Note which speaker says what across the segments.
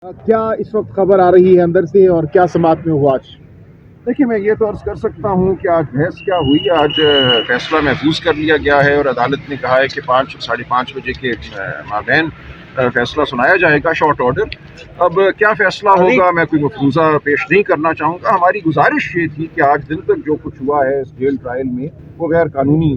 Speaker 1: क्या इस वक्त खबर आ रही है अंदर से और क्या समात में हुआ आज?
Speaker 2: देखिए, मैं ये तो अर्ज़ कर सकता हूँ कि आज बहस क्या हुई। आज फैसला महफूज कर लिया गया है और अदालत ने कहा है कि 5 साढ़े 5 बजे के माबैन फैसला सुनाया जाएगा, शॉर्ट ऑर्डर। अब क्या फैसला होगा, मैं कोई मफरूज़ा पेश नहीं करना चाहूँगा। हमारी गुजारिश ये थी कि आज दिन तक जो कुछ हुआ है इस जेल ट्रायल में, वो गैर कानूनी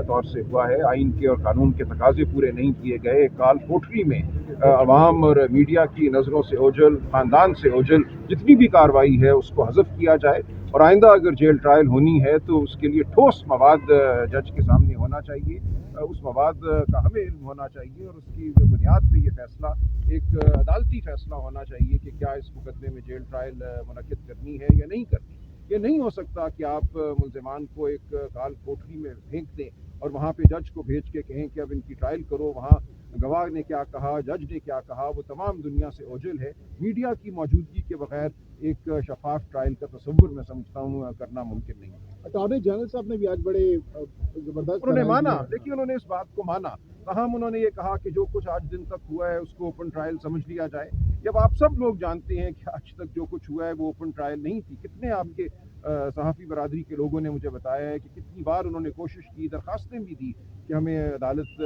Speaker 2: तौर से हुआ है। आइन के और कानून के तकाजे पूरे नहीं किए गए। काल कोठरी में अवाम और मीडिया की नज़रों से ओझल, ख़ानदान से ओझल जितनी भी कार्रवाई है उसको हज़फ किया जाए और आइंदा अगर जेल ट्रायल होनी है तो उसके लिए ठोस मवाद जज के सामने होना चाहिए। उस मवाद का हमें इल्म होना चाहिए और उसकी बुनियाद पे ये फैसला एक अदालती फैसला होना चाहिए कि क्या इस मुकदमे में जेल ट्रायल मुनक्किद करनी है या नहीं करनी। ये नहीं हो सकता कि आप मुल्ज़िमान को एक काल कोठरी में फेंक दें और वहाँ पे जज को भेज के कहें कि अब इनकी ट्रायल करो। वहाँ गवाह ने क्या कहा, जज ने क्या कहा, वो तमाम दुनिया से ओझल है। मीडिया की मौजूदगी के बगैर एक शफाफ ट्रायल का तस्वुर मैं समझता हूँ करना मुमकिन नहीं है।
Speaker 1: अटॉर्नी जनरल साहब ने भी आज बड़े जबरदस्त
Speaker 2: उन्होंने माना, देखिए उन्होंने इस बात को माना। तहम उन्होंने ये कहा कि जो कुछ आज दिन तक हुआ है उसको ओपन ट्रायल समझ लिया जाए। जब आप सब लोग जानते हैं कि आज तक जो कुछ हुआ है वो ओपन ट्रायल नहीं थी। कितने आपके सहाफ़ी बरादरी के लोगों ने मुझे बताया है कि कितनी बार उन्होंने कोशिश की, दरख्वास्तें भी दी कि हमें अदालत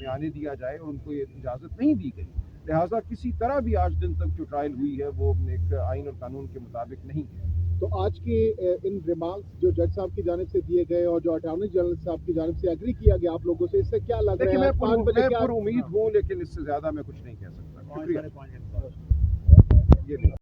Speaker 2: में आने दिया जाए और उनको ये इजाज़त नहीं दी गई। लिहाजा किसी तरह भी आज दिन तक जो ट्रायल हुई है वो एक आइन और कानून के मुताबिक नहीं है।
Speaker 1: तो आज के इन रिमार्क्स जो जज साहब की जानिब से दिए गए और जो अटॉर्नी जनरल साहब की जानिब से एग्री किया गया आप लोगों से, इससे क्या लग रहा है?
Speaker 2: मैं
Speaker 1: 5 बजे क्या
Speaker 2: उम्मीद हूँ, लेकिन इससे ज़्यादा मैं कुछ नहीं कह सकता। शुक्रिया। ये नहीं।